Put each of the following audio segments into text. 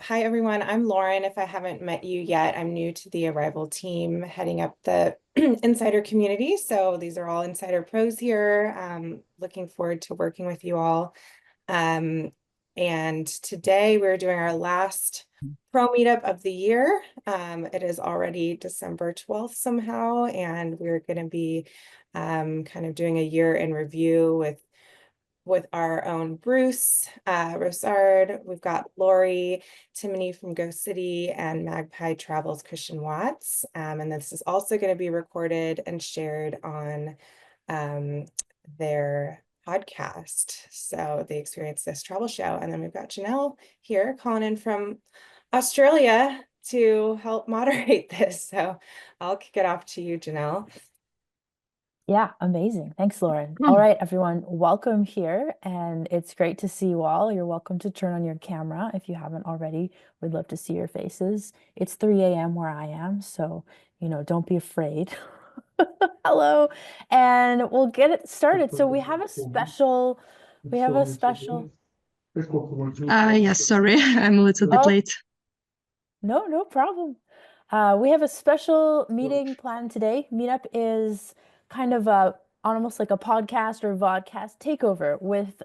Hi, everyone. I'm Lauren. If I haven't met you yet, I'm new to the Arival team heading up the insider community. So these are all insider pros here. Looking forward to working with you all. Um, and today we're doing our last pro meetup of the year. It is already December 12th somehow, and we're going to be kind of doing a year in review with our own Bruce Rosard. We've got Lori, Timony from Go City, and Magpie Travels Christian Watts. And this is also going to be recorded and shared on their podcast. So the Experience.This.Travel show. And then we've got Janelle here calling in from Australia to help moderate this. So I'll kick it off to you, Janelle. Yeah, amazing. Thanks, Lauren. All right, everyone, welcome here. And it's great to see you all. You're welcome to turn on your camera if you haven't already. We'd love to see your faces. It's 3 a.m. where I am, so, don't be afraid. Hello. And we'll get it started. So we have a special, Yes, sorry, I'm a little bit oh, late. no problem. We have a special meeting planned today. Meetup is kind of almost like a podcast or vodcast takeover with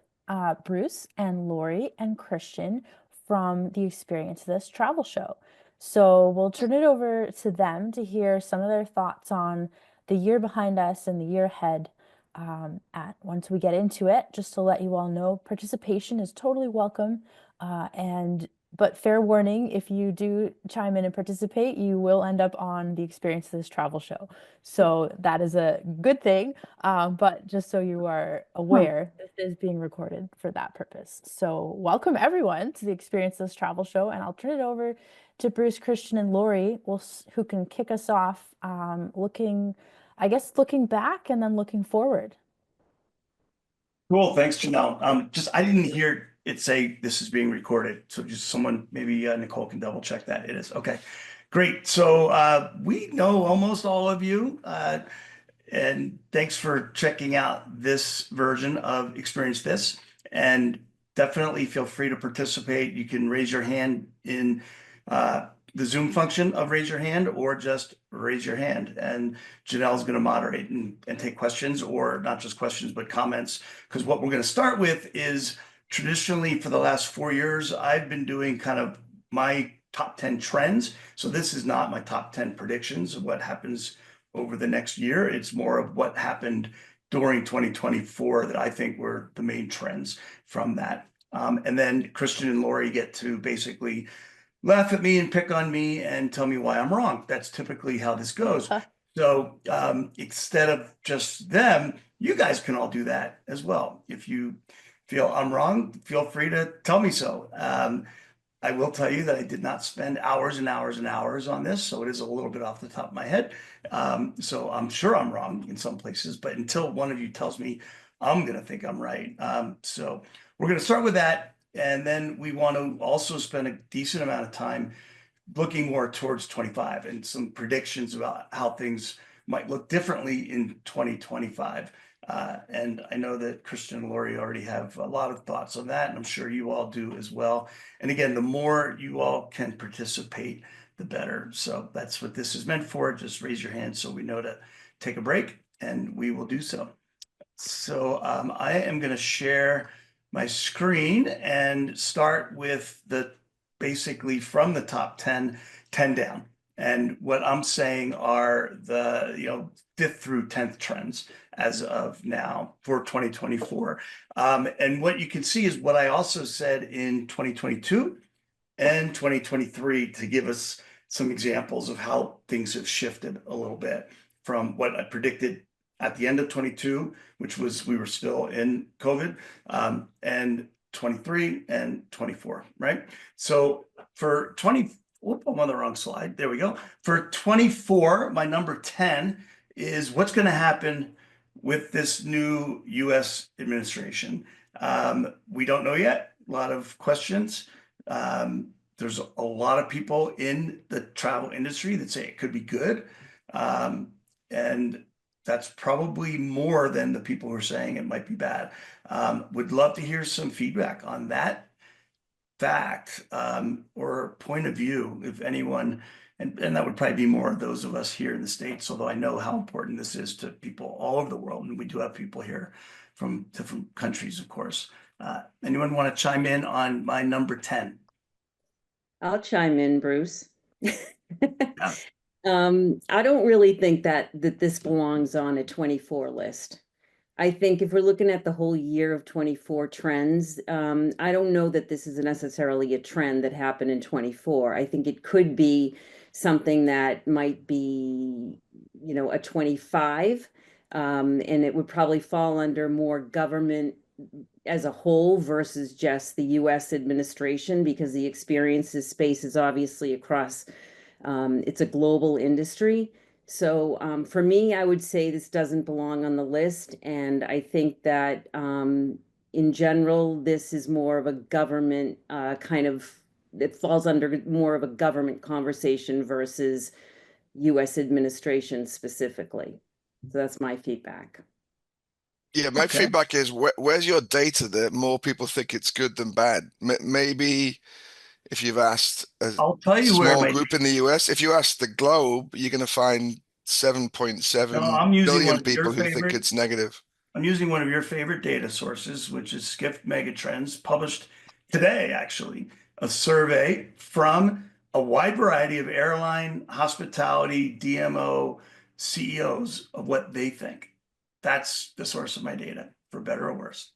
Bruce and Lori and Christian from the Experience.This.Travel show. So we'll turn it over to them to hear some of their thoughts on the year behind us and the year ahead. At once we get into it, just to let you all know, participation is totally welcome. And but fair warning, if you do chime in and participate, you will end up on the Experience.This.Travel show. So that is a good thing. But just so you are aware, this is being recorded for that purpose. So welcome everyone to the Experience.This.Travel show. And I'll turn it over to Bruce, Christian, and Lori, who can kick us off looking back and then looking forward. Cool. Thanks, Janelle. I didn't hear it say this is being recorded. So just someone, maybe Nicole can double check that it is. Okay, great. So we know almost all of you. And thanks for checking out this version of Experience This. And definitely feel free to participate. You can raise your hand in the Zoom function of raise your hand, or just raise your hand. And Janelle is going to moderate and take questions, or not just questions, but comments. Because what we're going to start with is, traditionally for the last 4 years, I've been doing kind of my top 10 trends. So this is not my top 10 predictions of what happens over the next year. It's more of what happened during 2024 that I think were the main trends from that. And then Christian and Lori get to basically laugh at me and pick on me and tell me why I'm wrong. That's typically how this goes. So instead of just them, you guys can all do that as well. If you feel I'm wrong, feel free to tell me so. I will tell you that I did not spend hours and hours and hours on this, so it is a little bit off the top of my head. So I'm sure I'm wrong in some places, but until one of you tells me, I'm going to think I'm right. So we're going to start with that, and then we want to also spend a decent amount of time looking more towards 25 and some predictions about how things might look differently in 2025. And I know that Christian and Lori already have a lot of thoughts on that, and I'm sure you all do as well. And again, the more you all can participate, the better. So that's what this is meant for. Just raise your hand so we know to take a break, and we will do so. So I am going to share my screen and start with basically from the top 10 down. And what I'm saying are the 5th through 10th trends as of now for 2024. And what you can see is what I also said in 2022 and 2023 to give us some examples of how things have shifted a little bit from what I predicted at the end of 22, which was we were still in COVID, and 23 and 24, right? So for 20, whoop, I'm on the wrong slide. There we go. For 24, my number 10 is what's going to happen with this new US administration. We don't know yet. A lot of questions. There's a lot of people in the travel industry that say it could be good. And that's probably more than the people who are saying it might be bad. Would love to hear some feedback on that. fact or point of view, if anyone, and that would probably be more of those of us here in the States, although I know how important this is to people all over the world, and we do have people here from different countries, of course. Anyone want to chime in on my number 10? I'll chime in, Bruce. Yeah. I don't really think that this belongs on a 24 list. I think if we're looking at the whole year of 24 trends, I don't know that this is necessarily a trend that happened in 24. I think it could be something that might be, a 25, and it would probably fall under more government as a whole versus just the US administration, because the experiences space is obviously across, it's a global industry. So for me, I would say this doesn't belong on the list. And I think that in general, this is more of a government it falls under more of a government conversation versus US administration specifically. So that's my feedback. Yeah, my Okay. feedback is where's your data that more people think it's good than bad? Maybe if you've asked a I'll tell you where small my group in the US, if you ask the globe, you're going to find no, 7.7 I'm using one billion of your people who think favorite. it's negative. I'm using one of your favorite data sources, which is Skift Megatrends, published today, actually, a survey from a wide variety of airline, hospitality, DMO CEOs of what they think. That's the source of my data, for better or worse.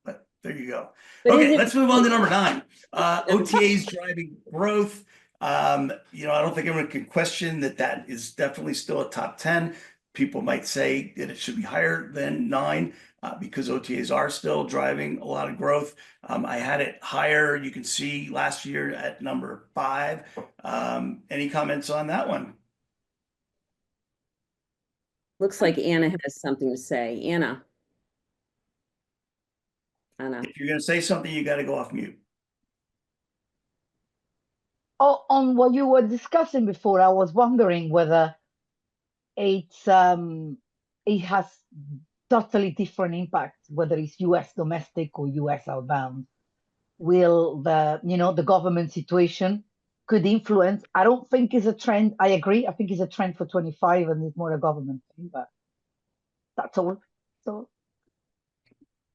But there you go. But is Okay, it let's move on to number 9. OTAs driving growth. I don't think anyone can question that is definitely still a top 10. People might say that it should be higher than 9 because OTAs are still driving a lot of growth. I had it higher, you can see last year at number 5. Any comments on that one? Looks like Anna has something to say. Anna. If you're going to say something, you got to go off mute. Oh, on what you were discussing before, I was wondering whether it has totally different impact, whether it's US domestic or US outbound. Will the government situation could influence? I don't think it's a trend. I agree. I think it's a trend for 25 and it's more a government thing, but that's all.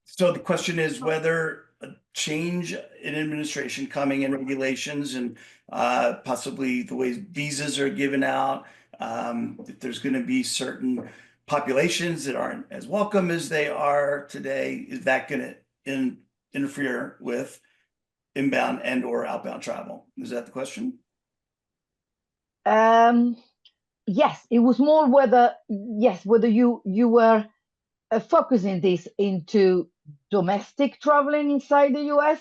So the question is whether a change in administration coming in regulations and possibly the way visas are given out, if there's going to be certain populations that aren't as welcome as they are today, is that going to interfere with inbound and or outbound travel? Is that the question? Yes, it was more whether you were focusing this into domestic traveling inside the US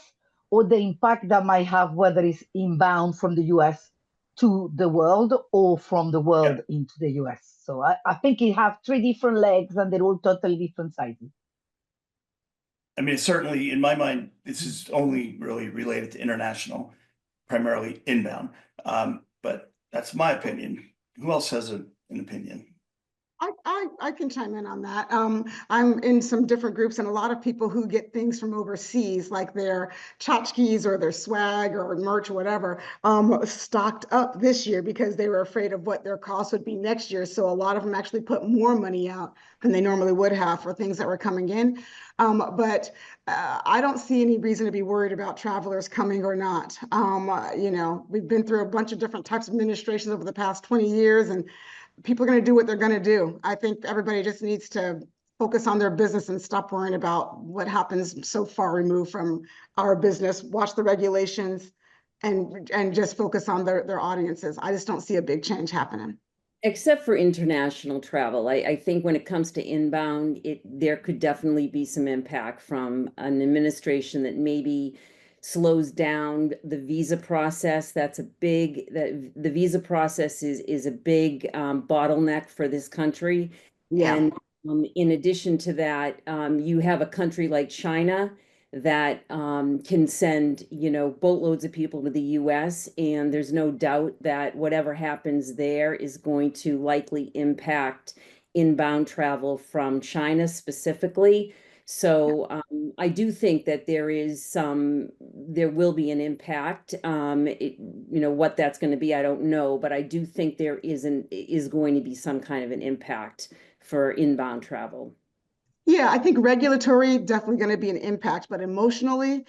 or the impact that might have whether it's inbound from the US to the world or from the world into the US. So I think it have 3 different legs and they're all totally different sizes. I mean, certainly in my mind, this is only really related to international, primarily inbound. But that's my opinion. Who else has an opinion? I can chime in on that. I'm in some different groups, and a lot of people who get things from overseas, like their tchotchkes or their swag or merch or whatever, stocked up this year because they were afraid of what their costs would be next year. So a lot of them actually put more money out than they normally would have for things that were coming in. But I don't see any reason to be worried about travelers coming or not. We've been through a bunch of different types of administrations over the past 20 years, and people are going to do what they're going to do. I think everybody just needs to focus on their business and stop worrying about what happens so far removed from our business, watch the regulations, and just focus on their audiences. I just don't see a big change happening. Except for international travel. I think when it comes to inbound, there could definitely be some impact from an administration that maybe slows down the visa process. The visa process is a big bottleneck for this country. Yeah. And in addition to that, you have a country like China that can send, boatloads of people to the US, and there's no doubt that whatever happens there is going to likely impact inbound travel from China specifically. So I do think that there will be an impact. What that's going to be, I don't know, but I do think there is going to be some kind of an impact for inbound travel. Yeah, I think regulatory definitely going to be an impact, but emotionally,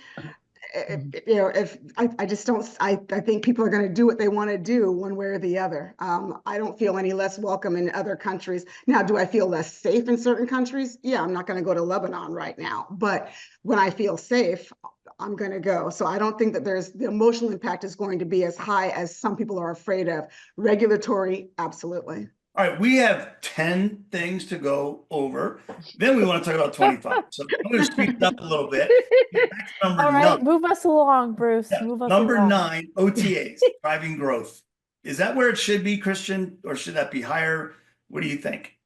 if I just don't, I think people are going to do what they want to do one way or the other. I don't feel any less welcome in other countries. Now, do I feel less safe in certain countries? Yeah, I'm not going to go to Lebanon right now, but when I feel safe, I'm going to go. So I don't think that the emotional impact is going to be as high as some people are afraid of. Regulatory, absolutely. All right, we have 10 things to go over. Then we want to talk about 25. So I'm going to speed it up a little bit. That's number All right, 9. move us along, Bruce. Yeah, Move us number along. 9, OTAs, driving growth. Is that where it should be, Christian, or should that be higher? What do you think?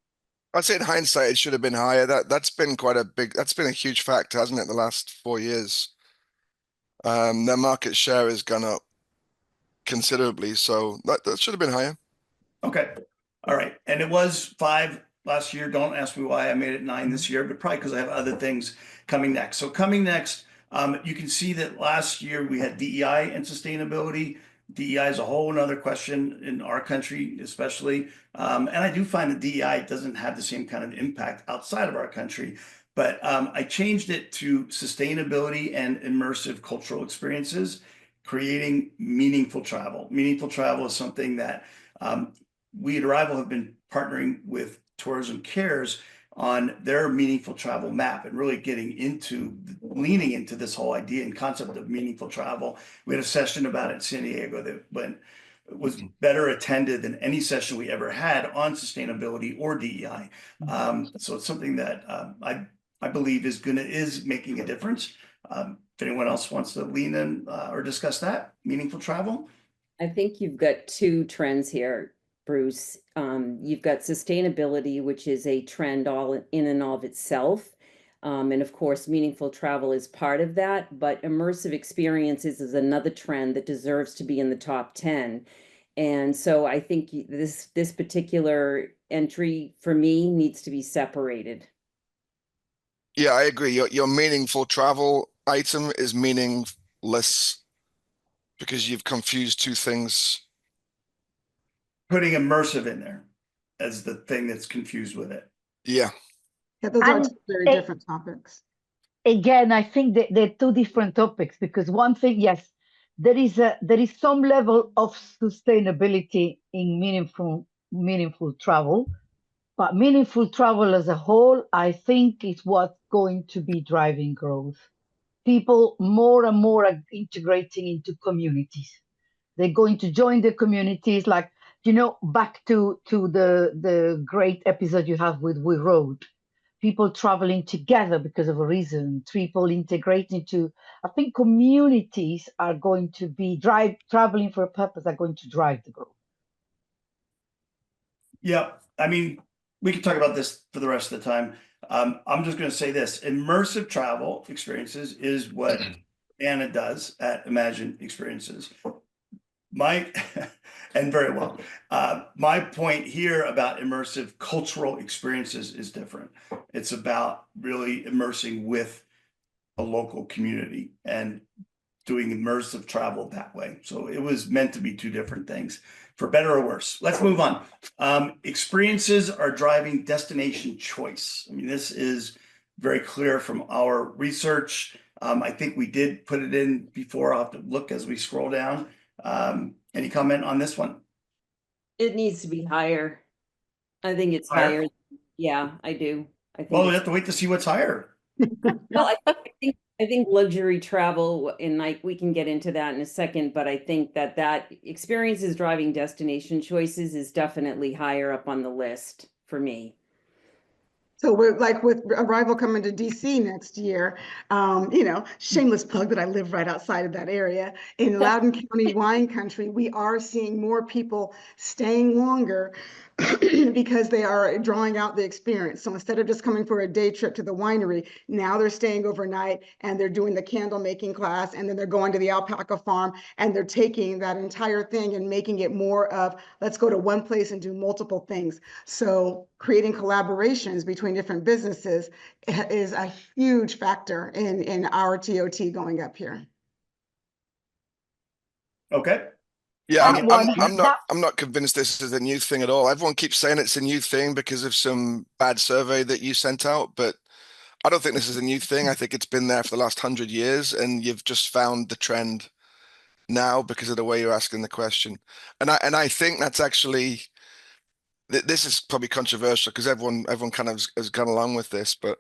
I'd say in hindsight, it should have been higher. That's been that's been a huge factor, hasn't it, the last 4 years? Their market share has gone up considerably, so that should have been higher. Okay. All right. And it was 5 last year. Don't ask me why I made it 9 this year, but probably because I have other things coming next. So coming next, you can see that last year we had DEI and sustainability. DEI is a whole another question in our country, especially. And I do find that DEI doesn't have the same kind of impact outside of our country. But I changed it to sustainability and immersive cultural experiences, creating meaningful travel. Meaningful travel is something that we at Arival have been partnering with Tourism Cares on their meaningful travel map and really leaning into this whole idea and concept of meaningful travel. We had a session about it in San Diego that was better attended than any session we ever had on sustainability or DEI. So it's something that I believe is making a difference. If anyone else wants to lean in or discuss that, meaningful travel. I think you've got 2 trends here, Bruce. You've got sustainability, which is a trend all in and of itself. And of course, meaningful travel is part of that, but immersive experiences is another trend that deserves to be in the top 10. And so I think this particular entry for me needs to be separated. Yeah, I agree. Your meaningful travel item is meaningless because you've confused 2 things. Putting immersive in there as the thing that's confused with it. Yeah. Yeah, those are And 2 very different topics. again, I think that they're 2 different topics, because one thing, yes, there is some level of sustainability in meaningful travel, but meaningful travel as a whole, I think, is what's going to be driving growth. People more and more are integrating into communities. They're going to join the communities, like, back to the great episode you have with We Road. People traveling together because of a reason, people integrating to, I think communities are going to be traveling for a purpose, are going to drive the growth. Yeah, I mean, we could talk about this for the rest of the time. I'm just going to say this: immersive travel experiences is what Anna does at Imagine Experiences. And very well. My point here about immersive cultural experiences is different. It's about really immersing with a local community and doing immersive travel that way. So it was meant to be 2 different things, for better or worse. Let's move on. Experiences are driving destination choice. I mean, this is very clear from our research. I think we did put it in before. I'll have to look as we scroll down. Any comment on this one? It needs to be higher. I think it's Higher? higher. Yeah, I do. I think Well, we have to wait to see what's higher. well, I think luxury travel, and like we can get into that in a second, but I think that experiences driving destination choices is definitely higher up on the list for me. So we're like with Arival coming to DC next year, shameless plug that I live right outside of that area. In Loudoun County wine country, we are seeing more people staying longer, because they are drawing out the experience. So instead of just coming for a day trip to the winery, now they're staying overnight and they're doing the candle making class, and then they're going to the alpaca farm, and they're taking that entire thing and making it more of, let's go to one place and do multiple things. So creating collaborations between different businesses is a huge factor in our TOT going up here. Okay. Yeah, That one, that I'm not convinced this is a new thing at all. Everyone keeps saying it's a new thing because of some bad survey that you sent out, but I don't think this is a new thing. I think it's been there for the last 100 years, and you've just found the trend now because of the way you're asking the question. And I think that's actually this is probably controversial because everyone kind of has gone along with this, but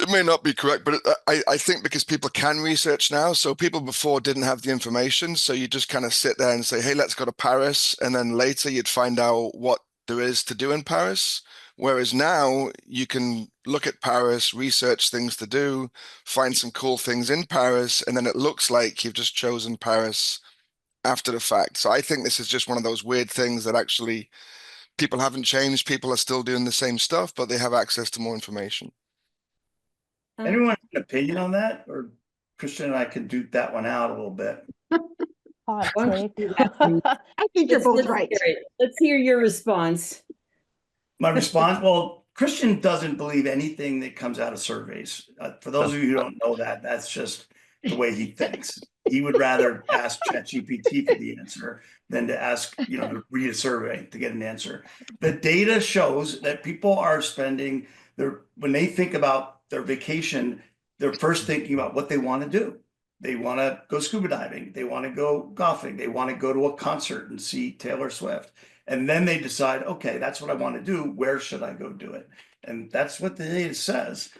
it may not be correct, but I think because people can research now, so people before didn't have the information, so you just kind of sit there and say, hey, let's go to Paris, and then later you'd find out what there is to do in Paris. Whereas now you can look at Paris, research things to do, find some cool things in Paris, and then it looks like you've just chosen Paris after the fact. So I think this is just one of those weird things that actually people haven't changed. People are still doing the same stuff, but they have access to more information. Anyone have an opinion on that? Or Christian and I could duke that one out a little bit. Hot Why don't you take. do that, please? I think you're both Let's right. hear it. Let's hear your response. My response, well, Christian doesn't believe anything that comes out of surveys. For those of you who don't know that, that's just the way he thinks. He would rather ask ChatGPT for the answer than to ask, to read a survey to get an answer. The data shows that people are spending when they think about their vacation, they're first thinking about what they want to do. They want to go scuba diving. They want to go golfing. They want to go to a concert and see Taylor Swift. And then they decide, okay, that's what I want to do. Where should I go do it? And that's what the data says.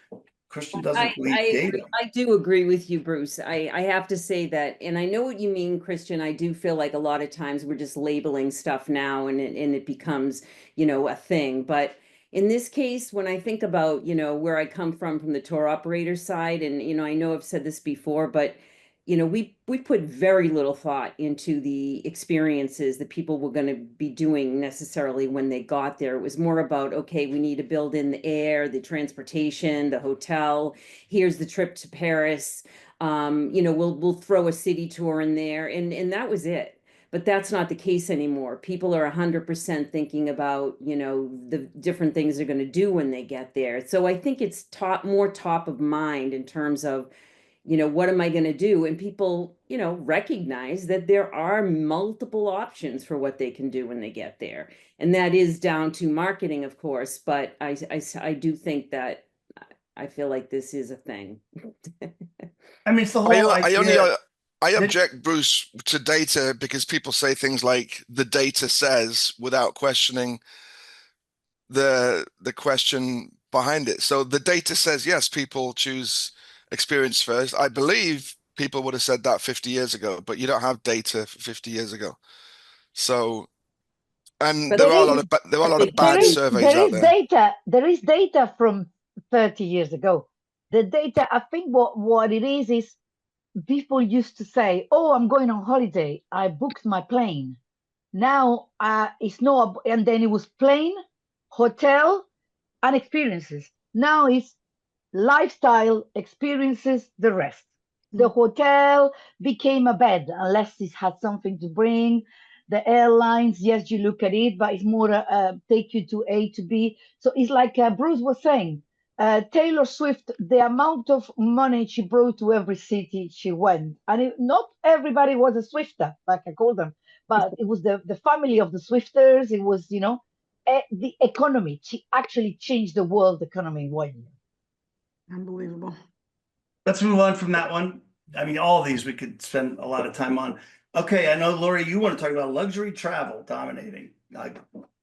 Christian doesn't believe data. I do agree with you, Bruce. I have to say that, and I know what you mean, Christian. I do feel like a lot of times we're just labeling stuff now, and it becomes, a thing. But in this case, when I think about, where I come from the tour operator side, and I know I've said this before, but we put very little thought into the experiences that people were going to be doing necessarily when they got there. It was more about, okay, we need to build in the air, the transportation, the hotel. Here's the trip to Paris. We'll throw a city tour in there, and that was it. But that's not the case anymore. People are 100% thinking about, the different things they're going to do when they get there. So I think it's more top of mind in terms of, what am I going to do? And people, recognize that there are multiple options for what they can do when they get there. And that is down to marketing, of course. But I do think that I feel like this is a thing. I mean, it's the whole idea. I object, Bruce, to data because people say things like the data says without questioning the question behind it. So the data says, yes, people choose experience first. I believe people would have said that 50 years ago, but you don't have data 50 years ago. So, and there are a lot of bad surveys out there. There is data from 30 years ago. The data, I think what it is people used to say, oh, I'm going on holiday. I booked my plane. Now it's not, and then it was plane, hotel, and experiences. Now it's lifestyle, experiences, the rest. The hotel became a bed unless it had something to bring. The airlines, yes, you look at it, but it's more take you to A to B. So it's like Bruce was saying, Taylor Swift, the amount of money she brought to every city she went, and not everybody was a Swifter, like I call them, but it was the family of the Swifters. It was, the economy. She actually changed the world economy in 1 year. Unbelievable. Let's move on from that one. I mean, all of these we could spend a lot of time on. Okay, I know, Lori, you want to talk about luxury travel dominating.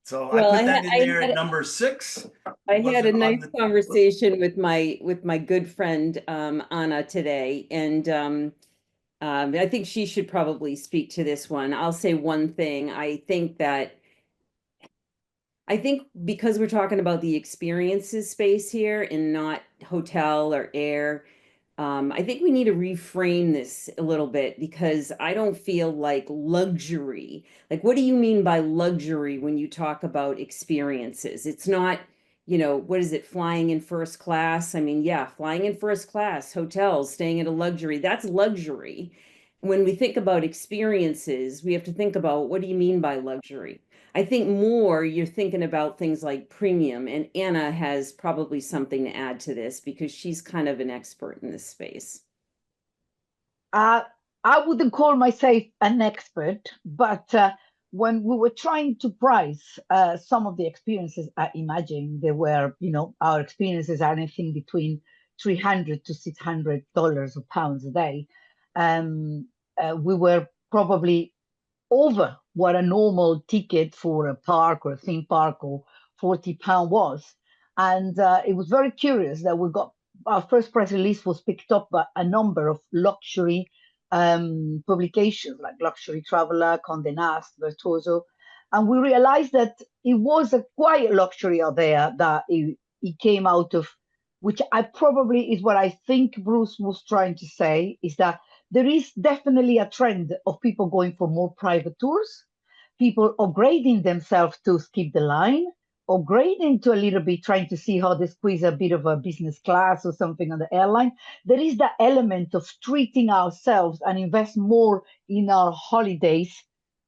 So I put that in there at number 6. I had a nice conversation with my good friend Anna today, and I think she should probably speak to this one. I'll say one thing. I think because we're talking about the experiences space here and not hotel or air, I think we need to reframe this a little bit because I don't feel like luxury. Like, what do you mean by luxury when you talk about experiences? It's not, what is it, flying in first class? I mean, yeah, flying in first class, hotels, staying at a luxury, that's luxury. When we think about experiences, we have to think about what do you mean by luxury? I think more you're thinking about things like premium, and Anna has probably something to add to this because she's kind of an expert in this space. I wouldn't call myself an expert, but when we were trying to price some of the experiences, I imagine they were, our experiences are anything between $300 to $600 or pounds a day. We were probably over what a normal ticket for a park or a theme park or £40 was. And it was very curious that we got our first press release was picked up by a number of luxury publications like Luxury Traveler, Condé Nast, Virtuoso. And we realized that it was a quiet luxury out there that it came out of, which I probably is what I think Bruce was trying to say, is that there is definitely a trend of people going for more private tours, people upgrading themselves to skip the line, upgrading to a little bit, trying to see how they squeeze a bit of a business class or something on the airline. There is that element of treating ourselves and invest more in our holidays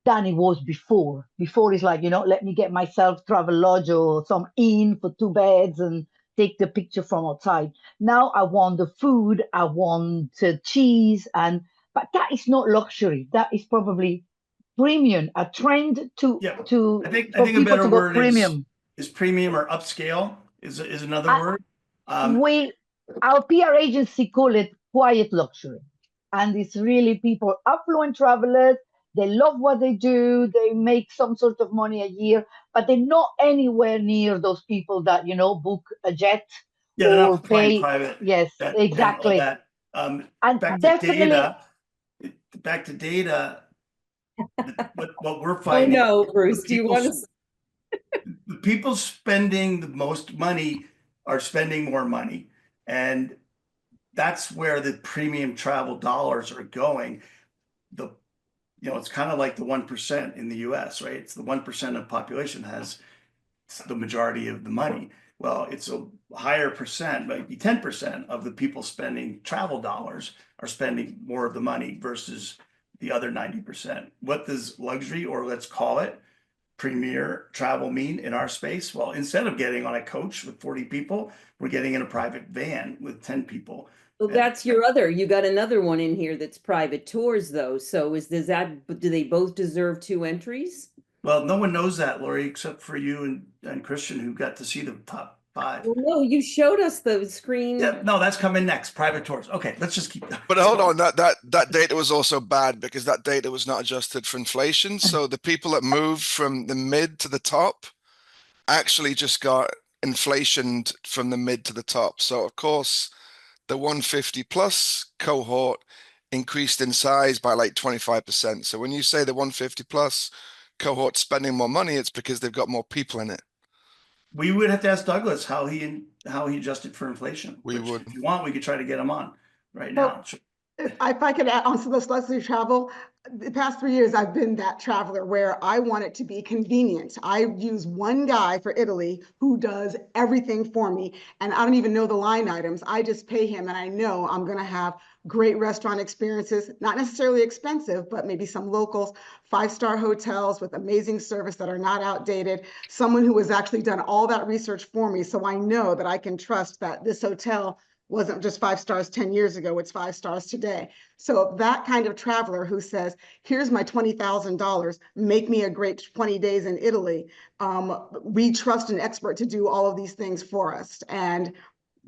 than it was before. Before it's like, let me get myself travel lodge or some inn for 2 beds and take the picture from outside. Now I want the food, I want cheese, but that is not luxury. That is probably premium, a trend to I think a better word premium is premium or upscale is another word. Our PR agency call it quiet luxury, and it's really people, affluent travelers. They love what they do. They make some sort of money a year, but they're not anywhere near those people that, book a jet or pay. Private. Yes, exactly. And back to data. What we're finding. Oh no, Bruce, do you want to? The people spending the most money are spending more money. And that's where the premium travel dollars are going. It's kind of like the 1% in the US, right? It's the 1% of population has the majority of the money. Well, it's a higher percent, maybe 10% of the people spending travel dollars are spending more of the money versus the other 90%. What does luxury, or let's call it premier travel, mean in our space? Well, instead of getting on a coach with 40 people, we're getting in a private van with 10 people. Well, that's you got another one in here that's private tours though. So do they both deserve 2 entries? Well, no one knows that, Lori, except for you and Christian, who got to see the top 5. Well, no, you showed us the screen. Yeah, no, that's coming next. Private tours. Okay, let's just keep that. But hold on, that data was also bad because that data was not adjusted for inflation. So the people that moved from the mid to the top actually just got inflation from the mid to the top. So of course, the 150 plus cohort increased in size by like 25%. So when you say the 150 plus cohort spending more money, it's because they've got more people in it. We would have to ask Douglas how he adjusted for inflation. If you want, we could try to get him on right now. If I could add on to this luxury travel, the past 3 years, I've been that traveler where I want it to be convenient. I use one guy for Italy who does everything for me, and I don't even know the line items. I just pay him, and I know I'm going to have great restaurant experiences, not necessarily expensive, but maybe some locals, 5-star hotels with amazing service that are not outdated, someone who has actually done all that research for me. So I know that I can trust that this hotel wasn't just 5 stars 10 years ago, it's 5 stars today. So that kind of traveler who says, here's my $20,000, make me a great 20 days in Italy. We trust an expert to do all of these things for us. And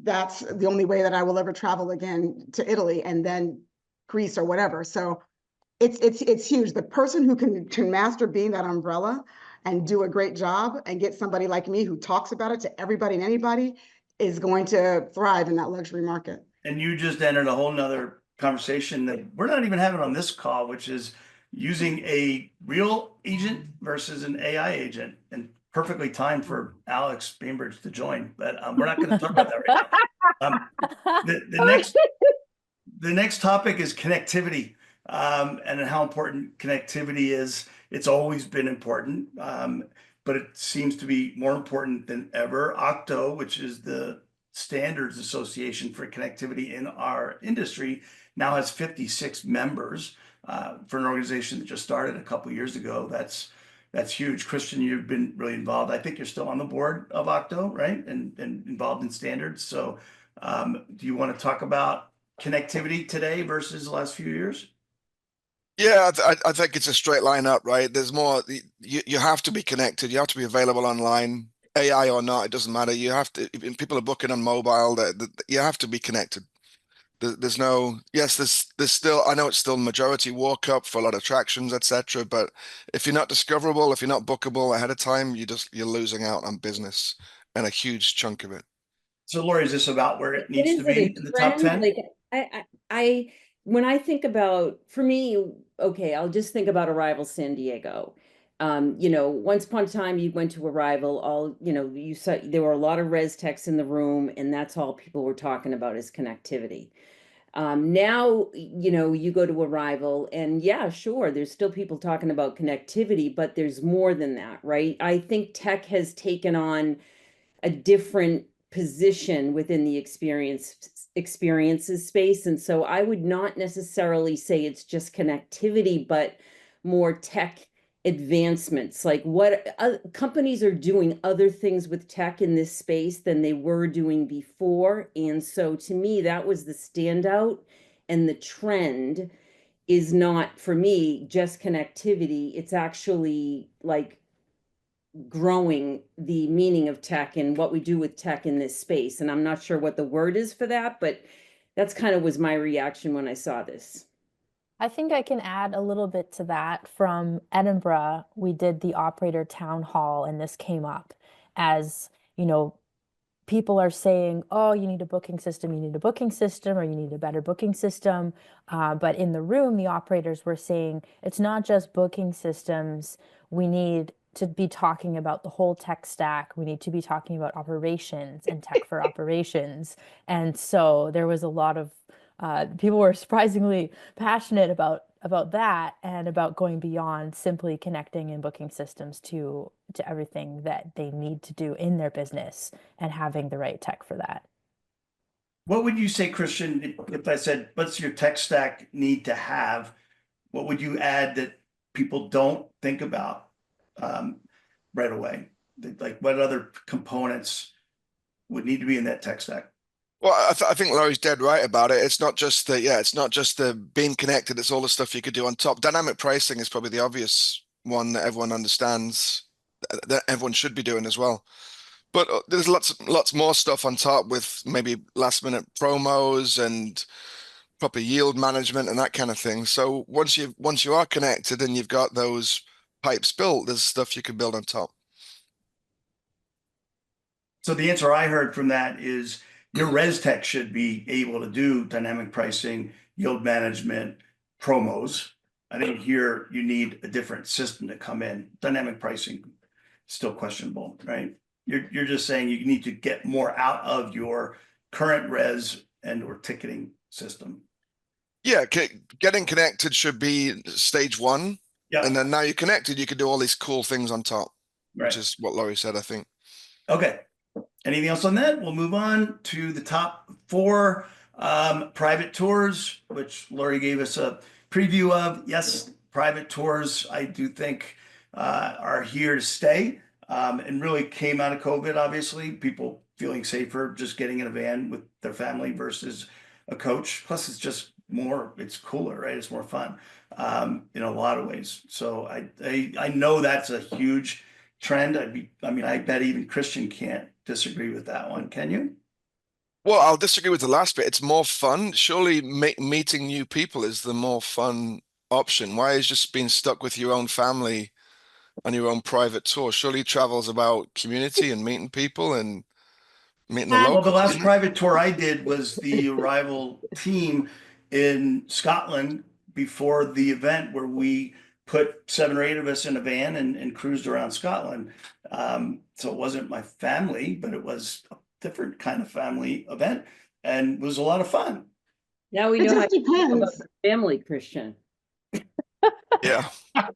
that's the only way that I will ever travel again to Italy and then Greece or whatever. So it's huge. The person who can master being that umbrella and do a great job and get somebody like me who talks about it to everybody and anybody is going to thrive in that luxury market. And you just entered a whole nother conversation that we're not even having on this call, which is using a real agent versus an AI agent, and perfectly timed for Alex Bainbridge to join, but we're not going to talk about that right now. The next topic is connectivity, and how important connectivity is. It's always been important, but it seems to be more important than ever. Octo, which is the Standards Association for Connectivity in our industry, now has 56 members. For an organization that just started a couple years ago, that's huge. Christian, you've been really involved. I think you're still on the board of Octo, right? And involved in standards. So do you want to talk about connectivity today versus the last few years? Yeah, I think it's a straight line up, right? There's more, you have to be connected. You have to be available online, AI or not, it doesn't matter. You have to, if people are booking on mobile, you have to be connected. There's no, yes, there's still, I know it's still majority walk up for a lot of attractions, etc. But if you're not discoverable, if you're not bookable ahead of time, you're losing out on business and a huge chunk of it. So Lori, is this about where it But needs to is it be a in the top trend? 10? Like when I think about, for me, okay, I'll just think about Arrival San Diego. Once upon a time you went to Arrival, you saw there were a lot of res techs in the room, and that's all people were talking about is connectivity. Now, you go to Arrival, and yeah, sure, there's still people talking about connectivity, but there's more than that, right? I think tech has taken on a different position within the experiences space. And so I would not necessarily say it's just connectivity, but more tech advancements, like what companies are doing other things with tech in this space than they were doing before. And so to me, that was the standout, and the trend is not, for me, just connectivity. It's actually like growing the meaning of tech and what we do with tech in this space. And I'm not sure what the word is for that, but that's kind of was my reaction when I saw this. I think I can add a little bit to that. From Edinburgh, we did the operator town hall, and this came up as, people are saying, oh, you need a booking system, you need a booking system, or you need a better booking system. But in the room, the operators were saying, it's not just booking systems. We need to be talking about the whole tech stack. We need to be talking about operations and tech for operations. And so there was a lot of people were surprisingly passionate about that, and about going beyond simply connecting and booking systems to everything that they need to do in their business, and having the right tech for that. What would you say, Christian, if I said, what's your tech stack need to have? What would you add that people don't think about right away? Like what other components would need to be in that tech stack? Well, I think Laurie's dead right about it. It's not just it's not just the being connected. It's all the stuff you could do on top. Dynamic pricing is probably the obvious one that everyone understands, that everyone should be doing as well. But there's lots more stuff on top, with maybe last minute promos and proper yield management and that kind of thing. So once you are connected and you've got those pipes built, there's stuff you can build on top. So the answer I heard from that is your res tech should be able to do dynamic pricing, yield management, promos. I didn't hear you need a different system to come in. Dynamic pricing, still questionable, right? You're just saying you need to get more out of your current res and or ticketing system. Yeah, getting connected should be stage one. Yeah. And then now you're connected, you can do all these cool things on top, Right. which is what Laurie said, I think. Okay. Anything else on that? We'll move on to the top 4 private tours, which Lori gave us a preview of. Yes, private tours, I do think are here to stay, and really came out of COVID, obviously. People feeling safer just getting in a van with their family versus a coach. Plus, it's cooler, right? It's more fun in a lot of ways. So I know that's a huge trend. I bet even Christian can't disagree with that one. Can you? Well, I'll disagree with the last bit. It's more fun. Surely meeting new people is the more fun option. Why is just being stuck with your own family on your own private tour? Surely travel's about community and meeting people and meeting the Well, locals. the last private tour I did was the Arrival team in Scotland before the event, where we put 7 or 8 of us in a van and cruised around Scotland. So it wasn't my family, but it was a different kind of family event, and was a lot of fun. Now we It know how just you feel about depends. your family, Christian. Yeah.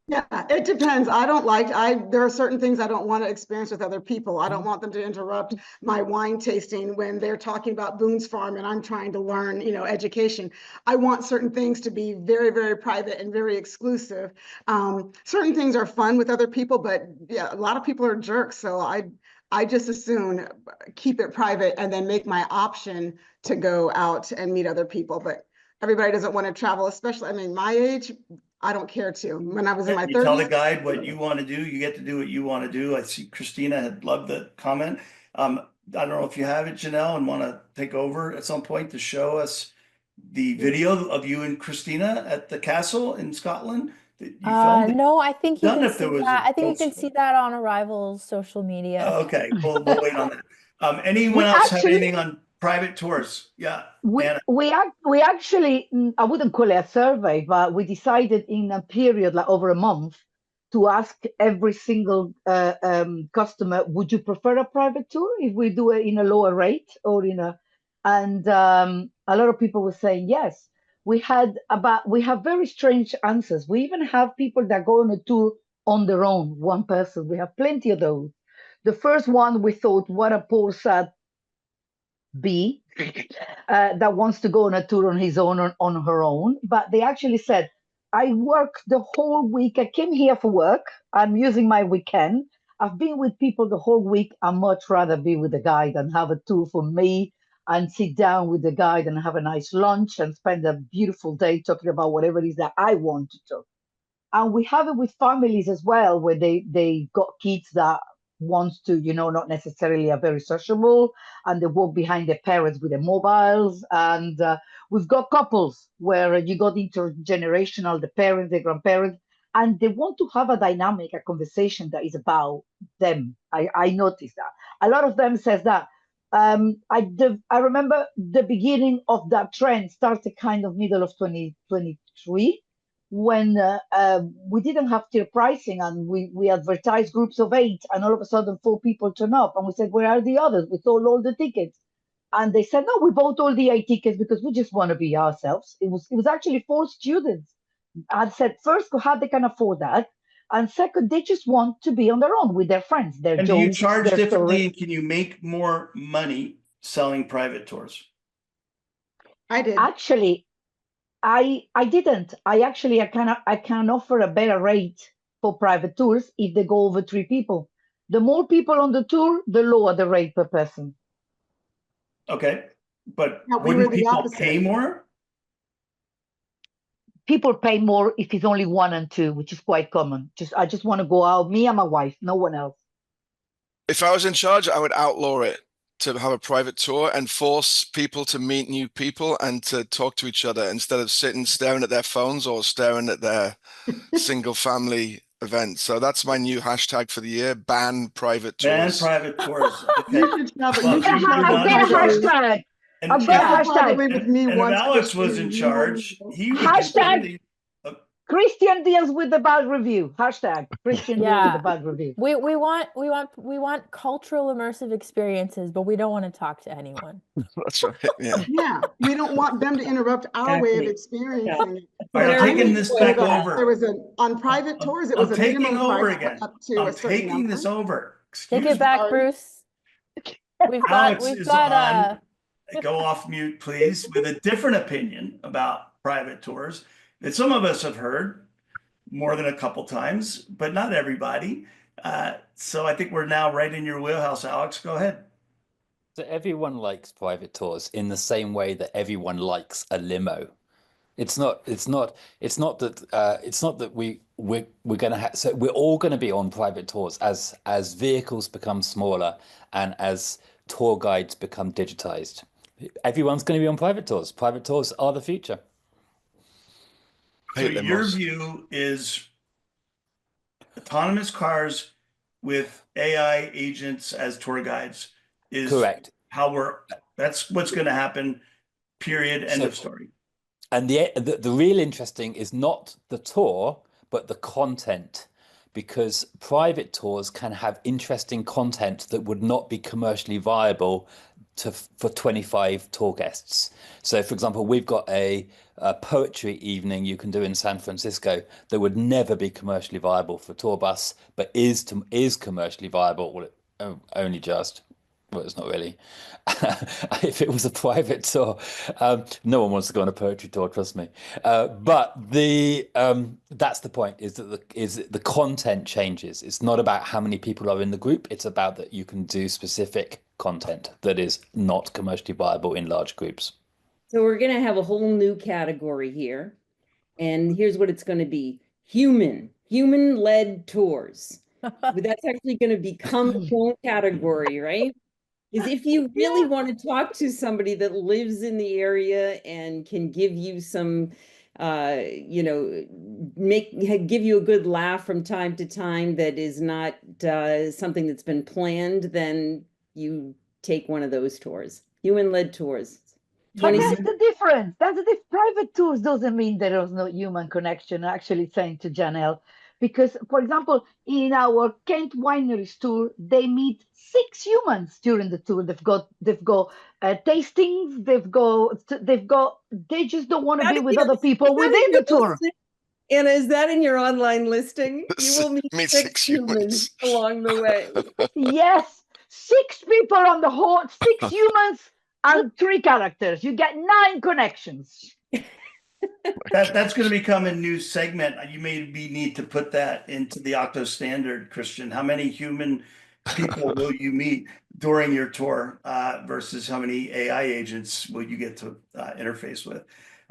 Yeah, it depends. There are certain things I don't want to experience with other people. I don't want them to interrupt my wine tasting when they're talking about Boone's Farm and I'm trying to learn, education. I want certain things to be very, very private and very exclusive. Certain things are fun with other people, but yeah, a lot of people are jerks. So I just as soon keep it private and then make my option to go out and meet other people. But everybody doesn't want to travel, especially, I mean, my age, I don't care to. When I was in my You tell the 30s, guide what you want to do. You get to do what you want to do. I see Christina had loved the comment. I don't know if you have it, Janelle, and want to take over at some point to show us the video of you and Christina at the castle in Scotland that you filmed. No, I think you Done can if there see was that. a I think you can see that on Arrival's social media. Okay, we'll wait on that. Anyone We else have actually anything on private tours? Yeah, we Anna. we actually I wouldn't call it a survey, but we decided in a period like over a month to ask every single customer, would you prefer a private tour if we do it in a lower rate or in a, and a lot of people were saying yes. We have very strange answers. We even have people that go on a tour on their own, one person. We have plenty of those. The first one we thought, what a poor sad B that wants to go on a tour on his own or on her own. But they actually said, I work the whole week. I came here for work. I'm using my weekend. I've been with people the whole week. I'd much rather be with a guide and have a tour for me and sit down with the guide and have a nice lunch and spend a beautiful day talking about whatever it is that I want to talk. And we have it with families as well, where they got kids that wants to, not necessarily are very sociable, and they walk behind their parents with their mobiles. And we've got couples where you got intergenerational, the parents, the grandparents, and they want to have a dynamic, a conversation that is about them. I noticed that a lot of them says that. I remember the beginning of that trend started kind of middle of 2023 when we didn't have tier pricing, and we advertised groups of 8, and all of a sudden 4 people turn up, and we said, where are the others? We sold all the tickets. And they said, no, we bought all the 8 tickets because we just want to be ourselves. It was actually 4 students. I said, first, how they can afford that, and second, they just want to be on their own with their friends, their And do you jokes, charge their differently? stories. And can you make more money selling private tours? I did. Actually, I didn't. I can offer a better rate for private tours if they go over 3 people. The more people on the tour, the lower the rate per person. Okay, but No, we were wouldn't the people opposite. pay more? People pay more if it's only 1 and 2, which is quite common. I just want to go out, me and my wife, no one else. If I was in charge, I would outlaw it to have a private tour and force people to meet new people and to talk to each other instead of sitting staring at their phones or staring at their single family events. So that's my new hashtag for the year: ban private Ban tours. private tours. Okay. You should travel. Well, You should you were travel not I've in got a charge. privately. hashtag. And I've got a Travel hashtag. privately with me and if once, Alex was Christian, in you will charge, know. he would do Hashtag something. Christian deals with the bad review. Hashtag Christian deals with the Yeah. bad review. We want cultural immersive experiences, but we don't want to talk to anyone. That's right. Yeah. Yeah, we don't want them to interrupt our way of Exactly. experiencing it. All right, I'm So taking this back over. there was on private tours, it was I'm a taking minimum over price again. up to a I'm certain taking number. this over. Take Excuse it back, Sorry. Bruce. We've Alex is on. got Go off mute, please, with a different opinion about private tours that some of us have heard more than a couple times, but not everybody. So I think we're now right in your wheelhouse, Alex. Go ahead. So everyone likes private tours in the same way that everyone likes a limo. It's not that we're going to have, so we're all going to be on private tours as vehicles become smaller and as tour guides become digitized. Everyone's going to be on private tours. Private tours are the future. So Hate your limos. view is autonomous cars with AI agents as tour guides is Correct. that's what's going to happen, period, end So- of story. And the real interesting is not the tour, but the content, because private tours can have interesting content that would not be commercially viable for 25 tour guests. So, for example, we've got a poetry evening you can do in San Francisco that would never be commercially viable for tour bus, but is commercially viable. Well, only just. Well, it's not really. If it was a private tour, no one wants to go on a poetry tour, trust me. But that's the point, is that the content changes. It's not about how many people are in the group. It's about that you can do specific content that is not commercially viable in large groups. So we're going to have a whole new category here. And here's what it's going to be: human-led tours. But that's actually going to become its own category, right? Is if you really want to talk to somebody that lives in the area and can give you some, you know, give you a good laugh from time to time that is not something that's been planned, then you take one of those tours, human-led tours. But that's the difference. That's the private tours doesn't mean there is no human connection. Actually, saying to Janelle, because for example, in our Kent Wineries tour, they meet 6 humans during the tour. They've got tastings. They just don't want to be with other people within the tour. Anna, is that in your online listing? You will meet 6 humans along the way. Yes, 6 people on the whole, 6 humans and 3 characters. You get 9 connections. That's going to become a new segment. You maybe need to put that into the Octo standard, Christian. How many human people will you meet during your tour versus how many AI agents will you get to interface with?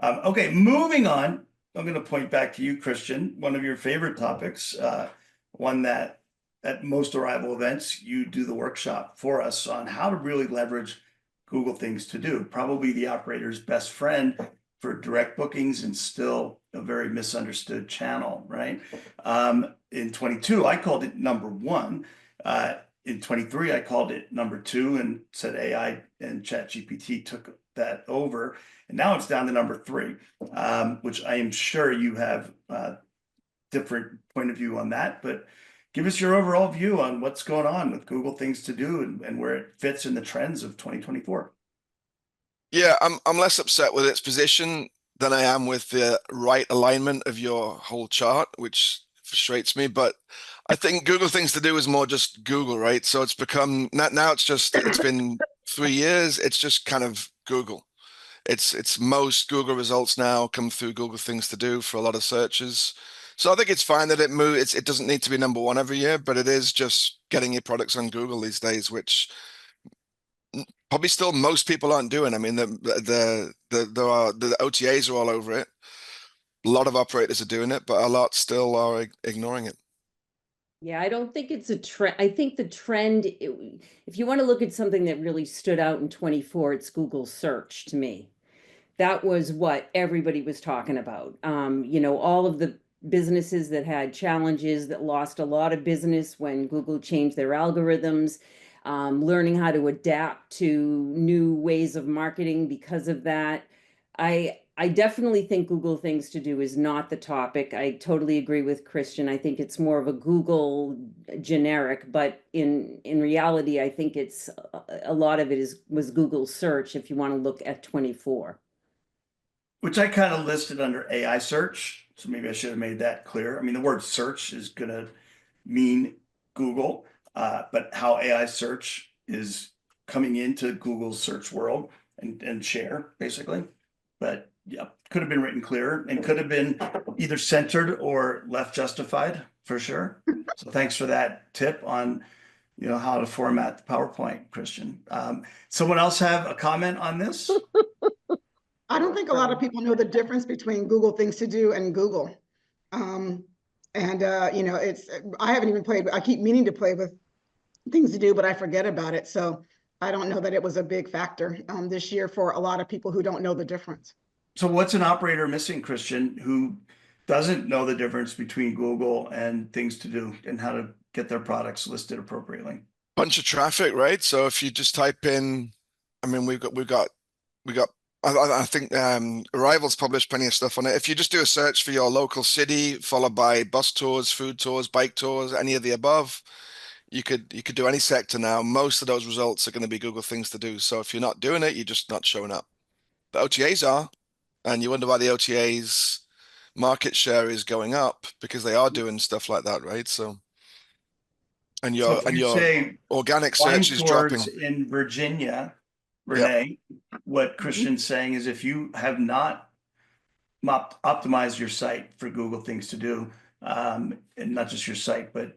Okay, moving on. I'm going to point back to you, Christian, one of your favorite topics, one that at most Arival events, you do the workshop for us on how to really leverage Google Things to Do, probably the operator's best friend for direct bookings and still a very misunderstood channel, right? In 22, I called it number 1. In 23, I called it number 2 and said AI and ChatGPT took that over. And now it's down to number 3, which I am sure you have a different point of view on that. But give us your overall view on what's going on with Google Things to Do and where it fits in the trends of 2024. Yeah, I'm less upset with its position than I am with the right alignment of your whole chart, which frustrates me. But I think Google Things to Do is more just Google, right? So it's become now it's been 3 years. It's just kind of Google. It's most Google results now come through Google Things to Do for a lot of searches. So I think it's fine that it doesn't need to be number 1 every year, but it is just getting your products on Google these days, which probably still most people aren't doing. I mean, the OTAs are all over it. A lot of operators are doing it, but a lot still are ignoring it. Yeah, I don't think it's a trend. I think the trend, if you want to look at something that really stood out in 24, it's Google search to me. That was what everybody was talking about. You know, all of the businesses that had challenges, that lost a lot of business when Google changed their algorithms, learning how to adapt to new ways of marketing because of that. I definitely think Google Things to Do is not the topic. I totally agree with Christian. I think it's more of a Google generic, but in reality, I think it's a lot of it was Google search if you want to look at 24. Which I kind of listed under AI search. So maybe I should have made that clear. I mean, the word search is going to mean Google, but how AI search is coming into Google's search world and share, basically. But yeah, could have been written clearer and could have been either centered or left justified for sure. So thanks for that tip on, you know, how to format the PowerPoint, Christian. Someone else have a comment on this? I don't think a lot of people know the difference between Google Things to Do and Google. You know, I haven't even played, I keep meaning to play with Things to Do, but I forget about it. So I don't know that it was a big factor this year for a lot of people who don't know the difference. So what's an operator missing, Christian, who doesn't know the difference between Google and Things to Do and how to get their products listed appropriately? Bunch of traffic, right? So if you just type in, I mean, we've got. I think Arival's published plenty of stuff on it. If you just do a search for your local city, followed by bus tours, food tours, bike tours, any of the above, You could do any sector now. Most of those results are going to be Google things to do. So if you're not doing it, you're just not showing up. The OTAs are, and you wonder why the OTAs market share is going up, because they are doing stuff like that, right? So, and So your if you say organic wine search is dropping. tours in Virginia, Yep. Renee, what Christian's saying is if you have not optimized your site for Google things to do, and not just your site, but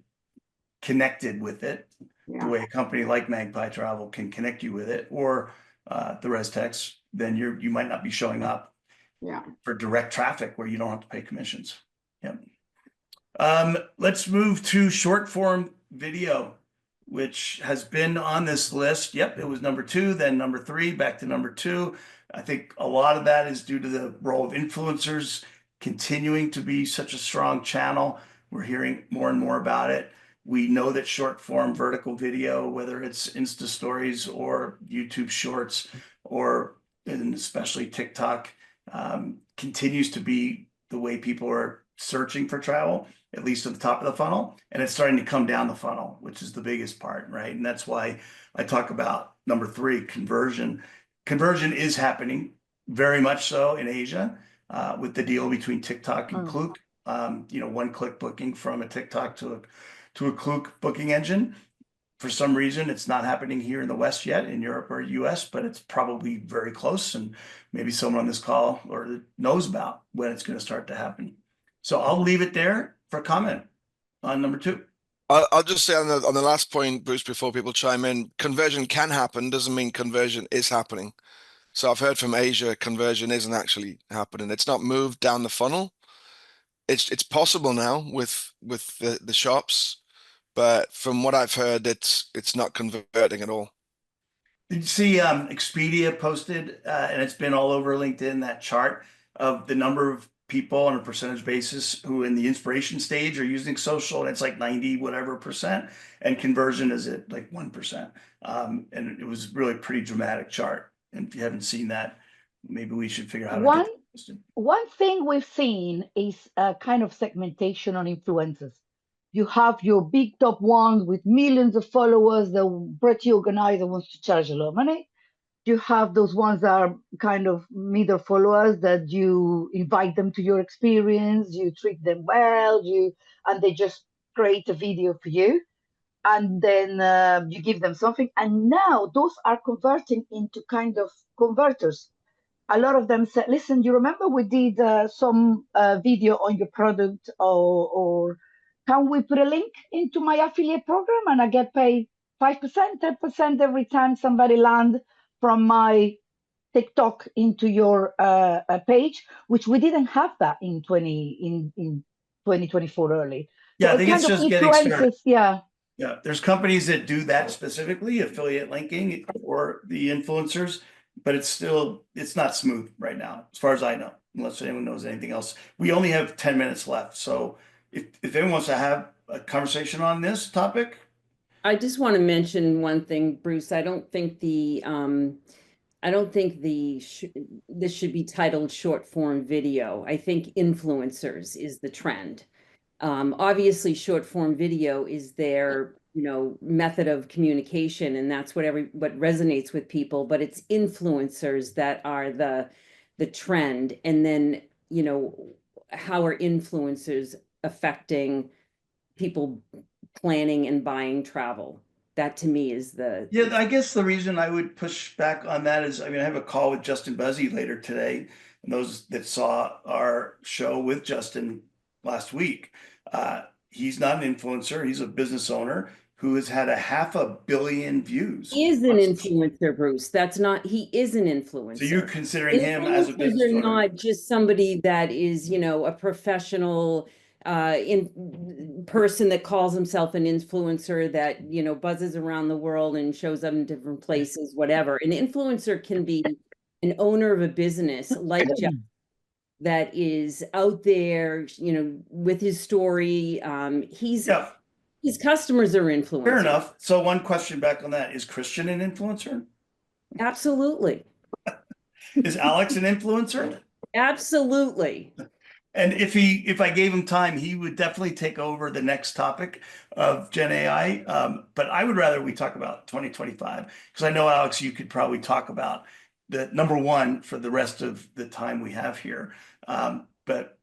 connected with it, the Yeah. way a company like Magpie Travel can connect you with it, or the ResTex, then you might not be showing up Yeah. for direct traffic where you don't have to pay commissions. Yep. Let's move to short form video, which has been on this list. Yep, it was number 2, then number 3, back to number 2. I think a lot of that is due to the role of influencers continuing to be such a strong channel. We're hearing more and more about it. We know that short form vertical video, whether it's Insta stories or YouTube shorts, or and especially TikTok, continues to be the way people are searching for travel, at least at the top of the funnel. And it's starting to come down the funnel, which is the biggest part, right? And that's why I talk about number 3, conversion. Conversion is happening very much so in Asia, with the deal between TikTok and Klook. One-click booking from a TikTok to a Klook booking engine. For some reason, it's not happening here in the West yet, in Europe or US, but it's probably very close. And maybe someone on this call or knows about when it's going to start to happen. So I'll leave it there for comment on number 2. I'll just say on the last point, Bruce, before people chime in, conversion can happen, doesn't mean conversion is happening. So I've heard from Asia, conversion isn't actually happening. It's not moved down the funnel. It's possible now with the shops, but from what I've heard, it's not converting at all. Did you see Expedia posted, and it's been all over LinkedIn, that chart of the number of people on a percentage basis who in the inspiration stage are using social, and it's like 90 whatever percent, and conversion is at like 1%. And it was really a pretty dramatic chart. And if you haven't seen that, maybe we should figure out how to get that posted. One thing we've seen is a kind of segmentation on influencers. You have your big top ones with millions of followers, the pretty organizer wants to charge a lot of money. You have those ones that are kind of middle followers that you invite them to your experience, you treat them well, and they just create a video for you. And then you give them something. And now those are converting into kind of converters. A lot of them said, listen, you remember we did some video on your product, or can we put a link into my affiliate program and I get paid 5%, 10% every time somebody land from my TikTok into your page, which we didn't have that in 2024 early. Yeah, So I think it's just getting started. Yeah. Yeah, there's companies that do that specifically, affiliate linking or the influencers, but it's not smooth right now, as far as I know, unless anyone knows anything else. We only have 10 minutes left. So if anyone wants to have a conversation on this topic. I just want to mention one thing, Bruce. I don't think this should be titled short form video. I think influencers is the trend. Obviously short form video is their, method of communication, and that's what resonates with people, but it's influencers that are the trend. And then, how are influencers affecting people planning and buying travel? That to me is Yeah, I guess the reason I would push back on that is, I have a call with Justin Buzzy later today, and those that saw our show with Justin last week, he's not an influencer, he's a business owner who has had 500 million views. He is an influencer, Bruce. He is an influencer. So you're considering him as a business owner? Not just somebody that is, a professional person that calls himself an influencer that, buzzes around the world and shows up in different places, whatever. An influencer can be an owner of a business like Jeff, that is out there, with his story. His customers are influencers. Fair enough. So one question back on that, is Christian an influencer? Absolutely. Is Alex an influencer? Absolutely. And if I gave him time, he would definitely take over the next topic of Gen AI. But I would rather we talk about 2025 because I know, Alex, you could probably talk about the number one for the rest of the time we have here. But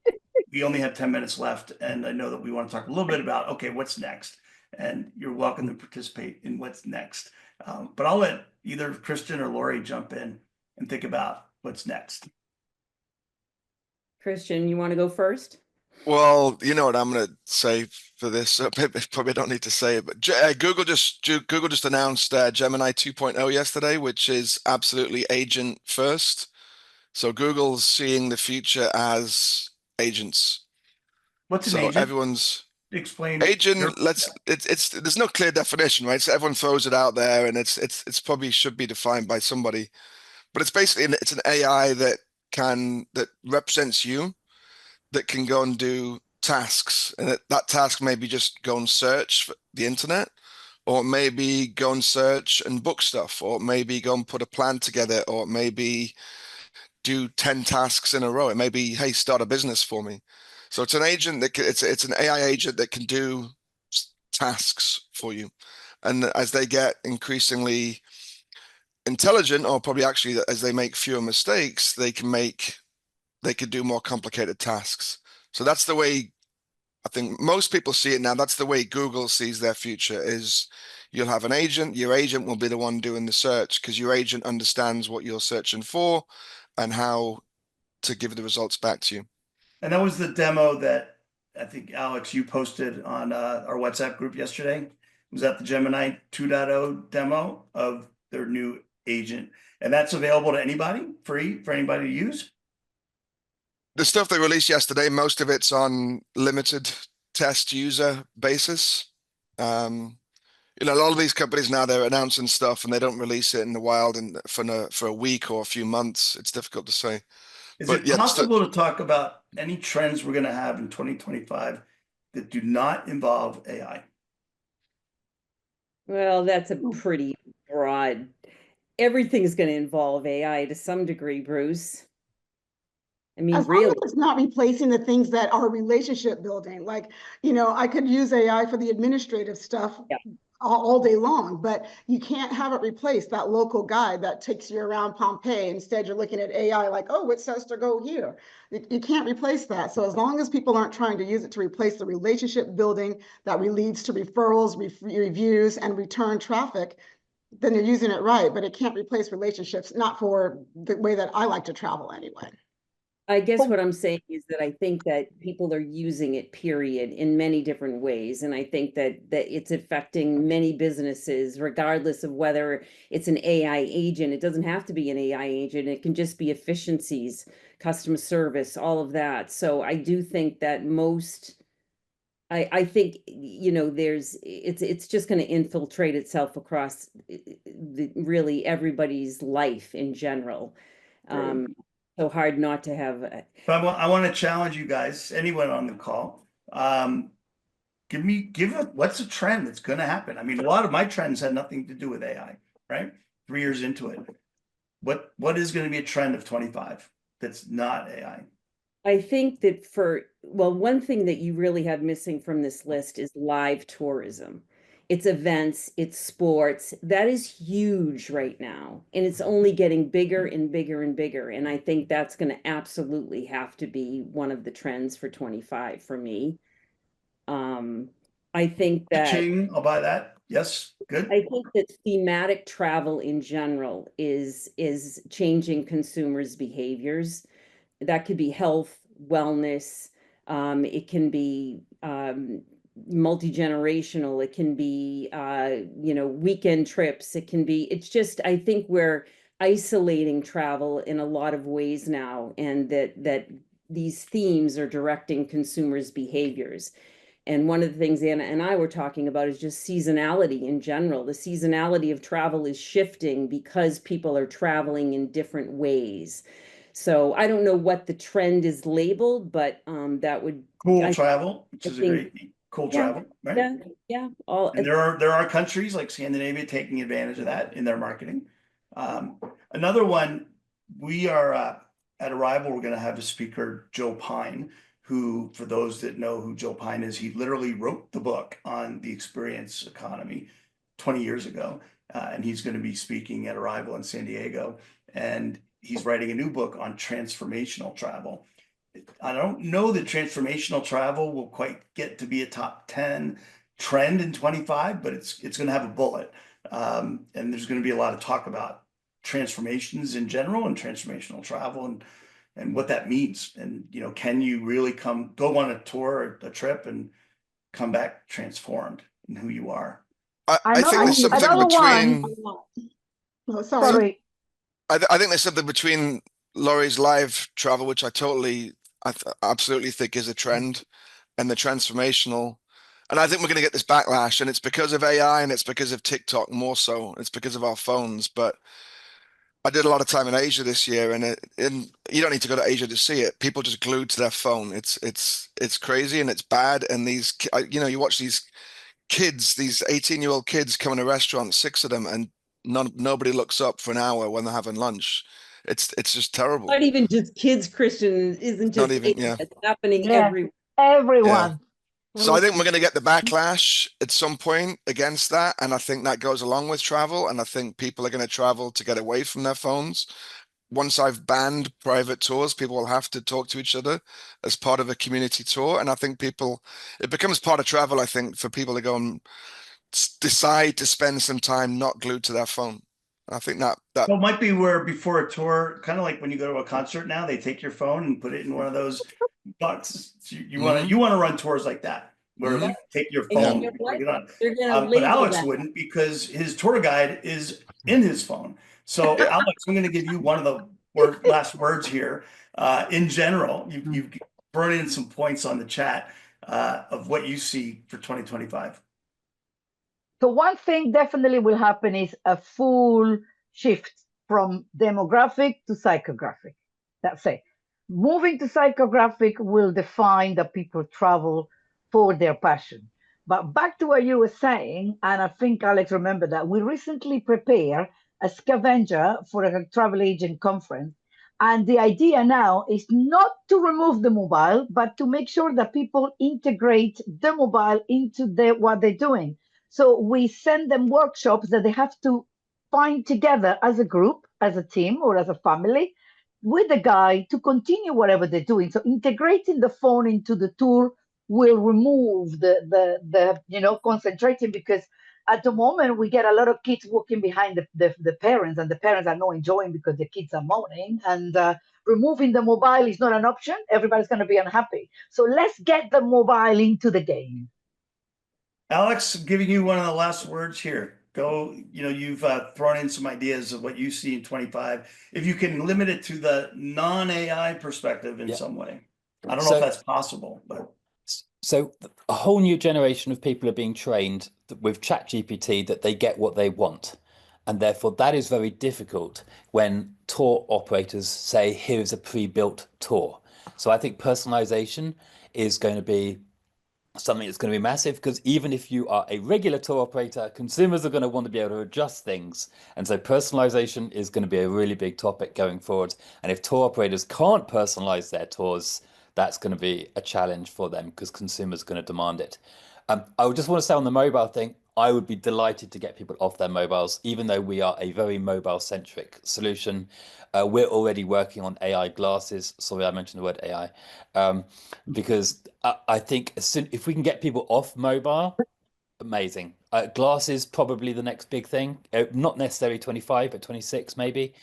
we only have 10 minutes left, and I know that we want to talk a little bit about, okay, what's next? And you're welcome to participate in what's next. But I'll let either Christian or Lori jump in and think about what's next. Christian, you want to go first? Well, you know what I'm going to say for this. Probably don't need to say it, but Google just announced Gemini 2.0 yesterday, which is absolutely agent first. So Google's seeing the future as agents. What's an So agent? everyone's Explain. agent. It's there's no clear definition, right? So everyone throws it out there, and it's probably should be defined by somebody. But it's basically it's an AI that represents you, that can go and do tasks, and that task maybe just go and search for the internet, or maybe go and search and book stuff, or maybe go and put a plan together, or maybe do 10 tasks in a row. It may be, hey, start a business for me. So it's an agent it's an AI agent that can do tasks for you. And as they get increasingly intelligent, or probably actually as they make fewer mistakes, they could do more complicated tasks. So that's the way I think most people see it now. That's the way Google sees their future is you'll have an agent. Your agent will be the one doing the search because your agent understands what you're searching for and how to give the results back to you. And that was the demo that I think, Alex, you posted on our WhatsApp group yesterday. Was that the Gemini 2.0 demo of their new agent? And that's available to anybody, free for anybody to use? The stuff they released yesterday, most of it's on limited test user basis. A lot of these companies now, they're announcing stuff and they don't release it in the wild and for a week or a few months. It's difficult to say. Is it possible to talk about any trends we're going to have in 2025 that do not involve AI? Well, that's a pretty broad. Everything's going to involve AI to some degree, Bruce. I mean, as really, long as it's not replacing the things that are relationship building. Like, I could use AI for the administrative stuff all day long, but you can't have it replace that local guide that takes you around Pompeii. Instead, you're looking at AI like, oh, it says to go here. You can't replace that. So as long as people aren't trying to use it to replace the relationship building that leads to referrals, reviews, and return traffic, then they're using it right. But it can't replace relationships, not for the way that I like to travel anyway. I guess what I'm saying is that I think that people are using it, period, in many different ways. And I think that it's affecting many businesses, regardless of whether it's an AI agent. It doesn't have to be an AI agent. It can just be efficiencies, customer service, all of that. So I do think that I think, it's just going to infiltrate itself across really everybody's life in general. So hard not to have. But I want to challenge you guys, anyone on the call. What's a trend that's going to happen? I mean, a lot of my trends had nothing to do with AI, right? 3 years into it. What is going to be a trend of 25 that's not AI? I think that one thing that you really have missing from this list is live tourism. It's events, it's sports. That is huge right now. And it's only getting bigger and bigger and bigger. And I think that's going to absolutely have to be one of the trends for 25 for me. I think that I'll buy that. Yes, good. I think that thematic travel in general is changing consumers' behaviors. That could be health, wellness. It can be multi-generational. It can be weekend trips. It's just, I think we're isolating travel in a lot of ways now, and that these themes are directing consumers' behaviors. And one of the things Anna and I were talking about is just seasonality in general. The seasonality of travel is shifting because people are traveling in different ways. So I don't know what the trend is labeled, but that would travel, which is a great cool travel, right? Yeah. And there are countries like Scandinavia taking advantage of that in their marketing. Another one, we are at Arival, we're going to have a speaker, Joe Pine, who, for those that know who Joe Pine is, he literally wrote the book on the experience economy 20 years ago. And he's going to be speaking at Arival in San Diego. And he's writing a new book on transformational travel. I don't know that transformational travel will quite get to be a top 10 trend in 25, but it's going to have a bullet. And there's going to be a lot of talk about transformations in general and transformational travel and what that means. And, you know, can you really go on a tour, a trip, and come back transformed in who you are? I think there's something another between. one. Oh, sorry. Sorry. I think there's something between Laurie's live travel, which I absolutely think is a trend, and the transformational. And I think we're going to get this backlash, and it's because of AI and it's because of TikTok more so. It's because of our phones. But I did a lot of time in Asia this year, and you don't need to go to Asia to see it. People just glued to their phone. It's crazy and it's bad. And you watch these kids, these 18-year-old kids come in a restaurant, 6 of them, and nobody looks up for an hour when they're having lunch. It's just terrible. Not even just kids, Christian, isn't just Not even, yeah. it's happening Yeah. everywhere. Everyone. So I think we're going to get the backlash at some point against that. And I think that goes along with travel. And I think people are going to travel to get away from their phones. Once I've banned private tours, people will have to talk to each other as part of a community tour. And I think it becomes part of travel, I think, for people to go and decide to spend some time not glued to their phone. I think that Well, it might be where before a tour, kind of like when you go to a concert now, they take your phone and put it in one of those boxes. You want to run tours like that, where you take your phone before you get on. They're gonna But Alex that. wouldn't, because his tour guide is in his phone. So Alex, I'm going to give you one of the last words here. In general, you've brought in some points on the chat of what you see for 2025. So one thing definitely will happen is a full shift from demographic to psychographic. That's it. Moving to psychographic will define that people travel for their passion. But back to what you were saying, and I think Alex remembered that we recently prepared a scavenger for a travel agent conference. And the idea now is not to remove the mobile, but to make sure that people integrate the mobile into what they're doing. So we send them workshops that they have to find together as a group, as a team, or as a family with the guide to continue whatever they're doing. So integrating the phone into the tour will remove the concentrating, because at the moment we get a lot of kids walking behind the parents, and the parents are not enjoying because the kids are moaning, and removing the mobile is not an option. Everybody's going to be unhappy. So let's get the mobile into the game. Alex, giving you one of the last words here. Go, you've thrown in some ideas of what you see in 25. If you can limit it to the non-AI perspective in some way. I don't know if that's possible, but. So a whole new generation of people are being trained with ChatGPT that they get what they want. And therefore that is very difficult when tour operators say, here's a pre-built tour. So I think personalization is going to be something that's going to be massive, because even if you are a regular tour operator, consumers are going to want to be able to adjust things. And so personalization is going to be a really big topic going forward. And if tour operators can't personalize their tours, that's going to be a challenge for them, because consumers are going to demand it. I would just want to say on the mobile thing, I would be delighted to get people off their mobiles, even though we are a very mobile-centric solution. We're already working on AI glasses. Sorry, I mentioned the word AI, because I think if we can get people off mobile, amazing. Glasses probably the next big thing. Not necessarily 25, but 26 maybe.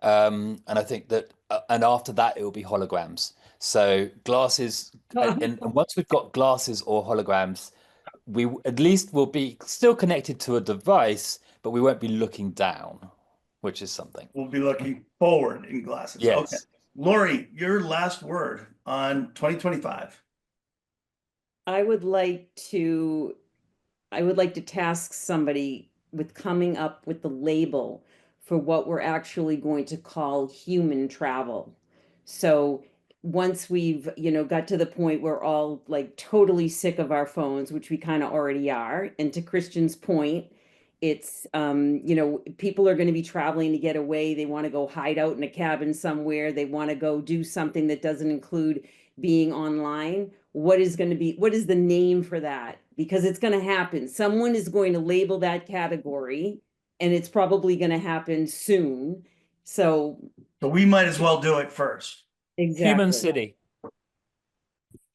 And I think that, and after that, it will be holograms. So glasses, and once we've got glasses or holograms, we at least will be still connected to a device, but we won't be looking down, which is something. We'll be looking forward in glasses. Yes. Okay. Lori, your last word on 2025. I would like to task somebody with coming up with the label for what we're actually going to call human travel. So once we've, got to the point where we're all like totally sick of our phones, which we kind of already are. And to Christian's point, it's, people are going to be traveling to get away. They want to go hide out in a cabin somewhere. They want to go do something that doesn't include, being online, what is the name for that? Because it's going to happen. Someone is going to label that category, and it's probably going to happen soon. So we might as well do it first. exactly. Human City.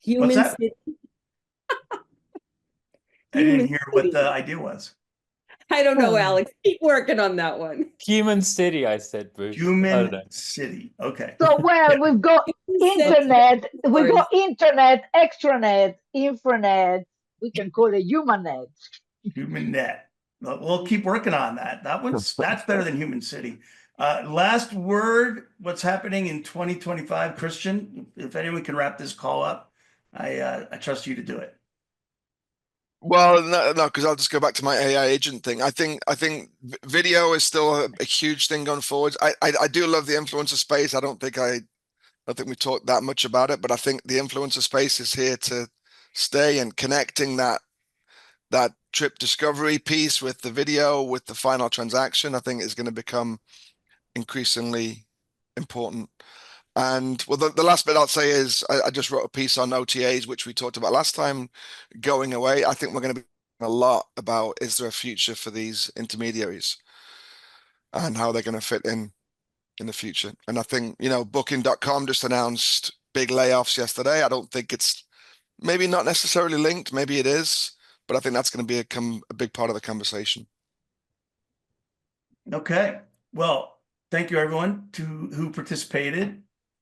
Human What's that? City. I didn't Human hear what City. the idea was. I don't know, Alex. Keep working on that one. Human City, I said, Bruce. I don't Human know. City. Okay. So, well, we've got internet, we've got internet, extranet, infranet. We can call it humanet. Human net. We'll keep working on that. That's better than Human City. Last word, what's happening in 2025, Christian? If anyone can wrap this call up, I trust you to do it. Well, no, because I'll just go back to my AI agent thing. I think video is still a huge thing going forward. I do love the influencer space. I don't think we talked that much about it, but I think the influencer space is here to stay, and connecting that trip discovery piece with the video, with the final transaction, I think is going to become increasingly important. And well, the last bit I'll say is I just wrote a piece on OTAs, which we talked about last time, going away. I think we're going to be a lot about, is there a future for these intermediaries and how they're going to fit in the future. And I think, Booking.com just announced big layoffs yesterday. I don't think it's maybe not necessarily linked, maybe it is, but I think that's going to become a big part of the conversation. Okay. Well, thank you everyone who participated.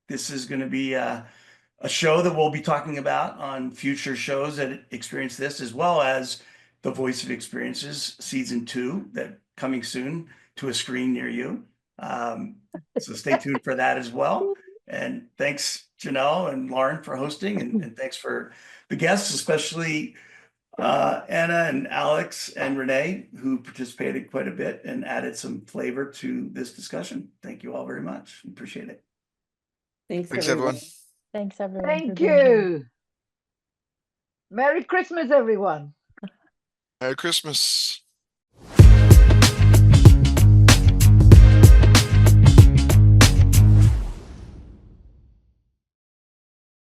This is going to be a show that we'll be talking about on future shows at Experience This, as well as the Voice of Experiences Season 2 that coming soon to a screen near you. So stay tuned for that as well. And thanks, Janelle and Lauren, for hosting, and thanks for the guests, especially Anna and Alex and Renee, who participated quite a bit and added some flavor to this discussion. Thank you all very much. Appreciate it. Thanks everyone. Thanks, everyone. for Thank being here. you. Merry Christmas, everyone. Merry Christmas.